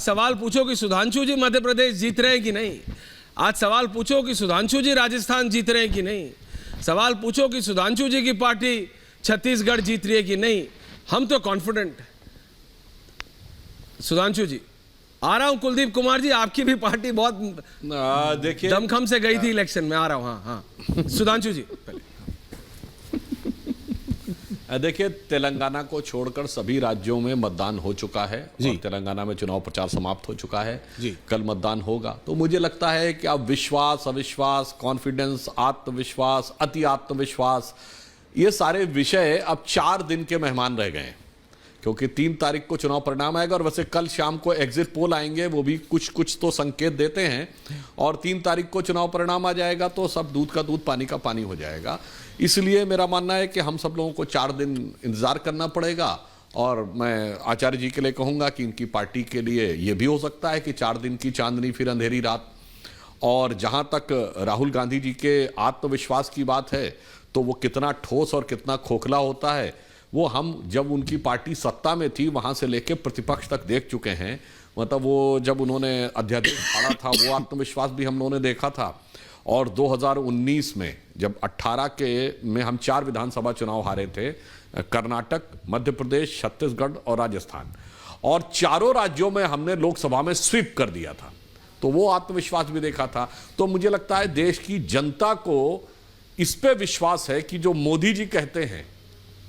सवाल पूछो कि सुधांशु जी मध्य प्रदेश जीत रहे हैं कि नहीं। आज सवाल पूछो कि सुधांशु जी राजस्थान जीत रहे हैं कि नहीं। सवाल पूछो कि सुधांशु जी की पार्टी छत्तीसगढ़ जीत रही है कि नहीं। हम तो कॉन्फिडेंट। सुधांशु जी आ रहा हूं। कुलदीप कुमार जी आपकी भी पार्टी बहुत देखिए दमखम से गई थी इलेक्शन में। आ रहा हूं। हाँ हाँ सुधांशु जी देखिए, तेलंगाना को छोड़कर सभी राज्यों में मतदान हो चुका है और तेलंगाना में चुनाव प्रचार समाप्त हो चुका है जी। कल मतदान होगा। तो मुझे लगता है कि अब विश्वास, अविश्वास, कॉन्फिडेंस, आत्मविश्वास, अति आत्मविश्वास, ये सारे विषय अब 4 दिन के मेहमान रह गए हैं, क्योंकि 3 तारीख को चुनाव परिणाम आएगा और वैसे कल शाम को एग्जिट पोल आएंगे, वो भी कुछ कुछ तो संकेत देते हैं, और 3 तारीख को चुनाव परिणाम आ जाएगा तो सब दूध का दूध पानी का पानी हो जाएगा। इसलिए मेरा मानना है कि हम सब लोगों को 4 दिन इंतजार करना पड़ेगा। और मैं आचार्य जी के लिए कहूँगा कि इनकी पार्टी के लिए ये भी हो सकता है कि 4 दिन की चांदनी फिर अंधेरी रात। और जहाँ तक राहुल गांधी जी के आत्मविश्वास की बात है, तो वो कितना ठोस और कितना खोखला होता है वो हम जब उनकी पार्टी सत्ता में थी वहाँ से लेकर प्रतिपक्ष तक देख चुके हैं। मतलब वो जब उन्होंने अध्यादेश पढ़ा था वो आत्मविश्वास भी हम लोगों ने देखा था। और 2019 में जब 18 के में हम 4 विधानसभा चुनाव हारे थे, कर्नाटक, मध्य प्रदेश, छत्तीसगढ़ और राजस्थान, और चारों राज्यों में हमने लोकसभा में स्वीप कर दिया था, तो वो आत्मविश्वास भी देखा था। तो मुझे लगता है देश की जनता को इस पे विश्वास है कि जो मोदी जी कहते हैं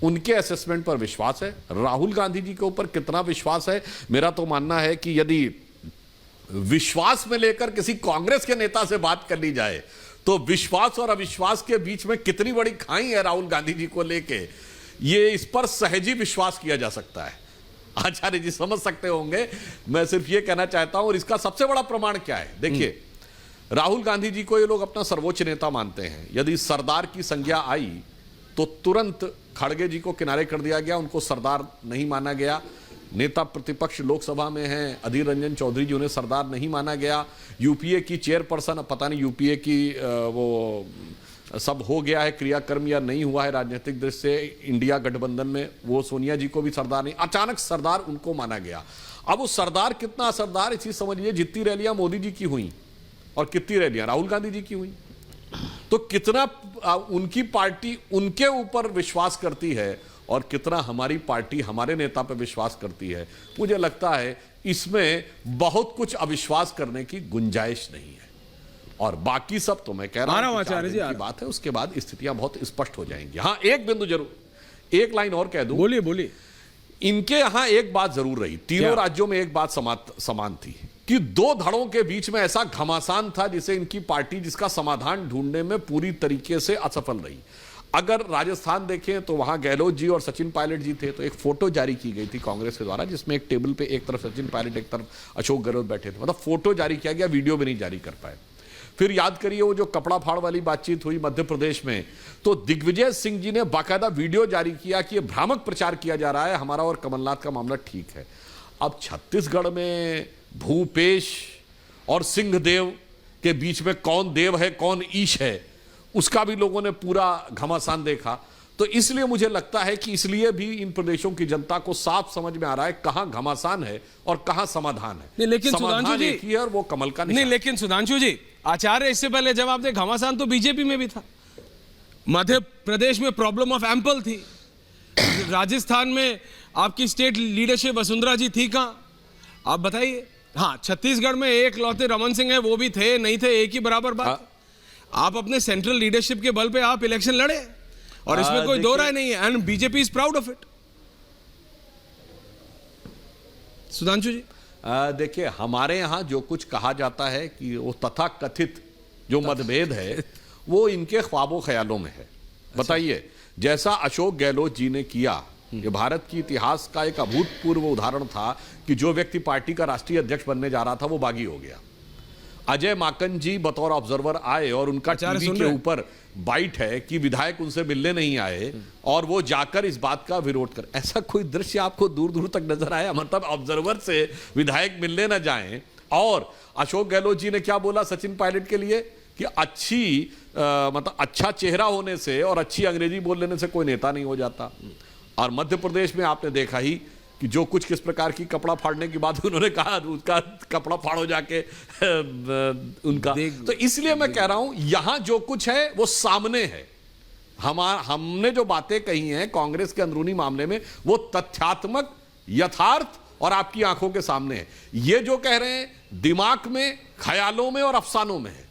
उनके असेसमेंट पर विश्वास है। राहुल गांधी जी के ऊपर कितना विश्वास है, मेरा तो मानना है कि यदि विश्वास में लेकर किसी कांग्रेस के नेता से बात कर ली जाए तो विश्वास और अविश्वास के बीच में कितनी बड़ी खाई है राहुल गांधी जी को लेके, ये इस पर सहज ही विश्वास किया जा सकता है। आचार्य जी समझ सकते होंगे, मैं सिर्फ ये कहना चाहता हूं। और इसका सबसे बड़ा प्रमाण क्या है, देखिए राहुल गांधी जी को ये लोग अपना सर्वोच्च नेता मानते हैं। यदि सरदार की संज्ञा आई तो तुरंत खड़गे जी को किनारे कर दिया गया, उनको सरदार नहीं माना गया। नेता प्रतिपक्ष लोकसभा में हैं अधीर रंजन चौधरी जी, उन्हें सरदार नहीं माना गया। यूपीए की चेयरपर्सन, पता नहीं यूपीए की वो सब हो गया है क्रियाक्रम या नहीं हुआ है राजनीतिक दृष्टि से इंडिया गठबंधन में, वो सोनिया जी को भी सरदार नहीं, अचानक सरदार उनको माना गया। अब वो सरदार कितना असरदार, इसी समझिए जितनी रैलियां मोदी जी की हुई और कितनी रैलियां राहुल गांधी जी की हुई, तो कितना उनकी पार्टी उनके ऊपर विश्वास करती है और कितना हमारी पार्टी हमारे नेता पर विश्वास करती है। मुझे लगता है इसमें बहुत कुछ अविश्वास करने की गुंजाइश नहीं है। और बाकी सब तो मैं कह रहा हूं आचार्य जी की बात है, उसके बाद स्थितियां बहुत स्पष्ट हो जाएंगी। हाँ, एक बिंदु जरूर, एक लाइन और कह दूं। बोलिए बोलिए। इनके यहां एक बात जरूर रही, तीनों राज्यों में एक बात समान थी कि 2 धड़ों के बीच में ऐसा घमासान था जिसे इनकी पार्टी जिसका समाधान ढूंढने में पूरी तरीके से असफल रही। अगर राजस्थान देखें तो वहां गहलोत जी और सचिन पायलट जी थे, तो एक फोटो जारी की गई थी कांग्रेस के द्वारा जिसमें एक टेबल पे एक तरफ सचिन पायलट एक तरफ अशोक गहलोत बैठे थे, मतलब फोटो जारी किया गया, वीडियो भी नहीं जारी कर पाए। फिर याद करिए वो जो कपड़ा फाड़ वाली बातचीत हुई मध्य प्रदेश में, तो दिग्विजय सिंह जी ने बाकायदा वीडियो जारी किया कि यह भ्रामक प्रचार किया जा रहा है, हमारा और कमलनाथ का मामला ठीक है। अब छत्तीसगढ़ में भूपेश और सिंहदेव के बीच में कौन देव है कौन ईश है, उसका भी लोगों ने पूरा घमासान देखा। तो इसलिए मुझे लगता है कि इसलिए भी इन प्रदेशों की जनता को साफ समझ में आ रहा है कहां घमासान है और कहां समाधान है। नहीं, लेकिन सुधांशु जी, एक ही है और वो कमल का निशान। नहीं, लेकिन सुधांशु जी, आचार्य इससे पहले जवाब दे, घमासान तो बीजेपी में भी था। मध्य प्रदेश में प्रॉब्लम ऑफ एम्पल थी, राजस्थान में आपकी स्टेट लीडरशिप वसुंधरा जी थी कहां, आप बताइए। हाँ, छत्तीसगढ़ में एक लौते रमन सिंह है, वो भी थे नहीं थे एक ही बराबर बात। आप अपने सेंट्रल लीडरशिप के बल पे आप इलेक्शन लड़े और इसमें कोई दो राय नहीं है, and BJP is proud of it. Sudhanshu ji देखिए, हमारे यहां जो कुछ कहा जाता है कि वो तथाकथित जो मतभेद है वो इनके ख्वाबों ख्यालों में है। बताइए, जैसा अशोक गहलोत जी ने किया, ये भारत की इतिहास का एक अभूतपूर्व उदाहरण था कि जो व्यक्ति पार्टी का राष्ट्रीय अध्यक्ष बनने जा रहा था वो बागी हो गया। अजय माकन जी बतौर ऑब्जर्वर आए और उनका टीवी के ऊपर बाइट है कि विधायक उनसे मिलने नहीं आए और वो जाकर इस बात का विरोध कर। ऐसा कोई दृश्य आपको दूर दूर तक नजर आया? मतलब ऑब्जर्वर से विधायक मिलने ना जाएं। और अशोक गहलोत जी ने क्या बोला सचिन पायलट के लिए कि अच्छी मतलब अच्छा चेहरा होने से और अच्छी अंग्रेजी बोल लेने से कोई नेता नहीं हो जाता। और मध्य प्रदेश में आपने देखा ही कि जो कुछ किस प्रकार की कपड़ा फाड़ने की बात उन्होंने कहा, उसका कपड़ा फाड़ो जाके उनका। तो इसलिए मैं कह रहा हूं यहां जो कुछ है वो सामने है। हमने जो बातें कही हैं कांग्रेस के अंदरूनी मामले में वो तथ्यात्मक, यथार्थ और आपकी आंखों के सामने है। ये जो कह रहे हैं दिमाग में, ख्यालों में और अफसानों में है।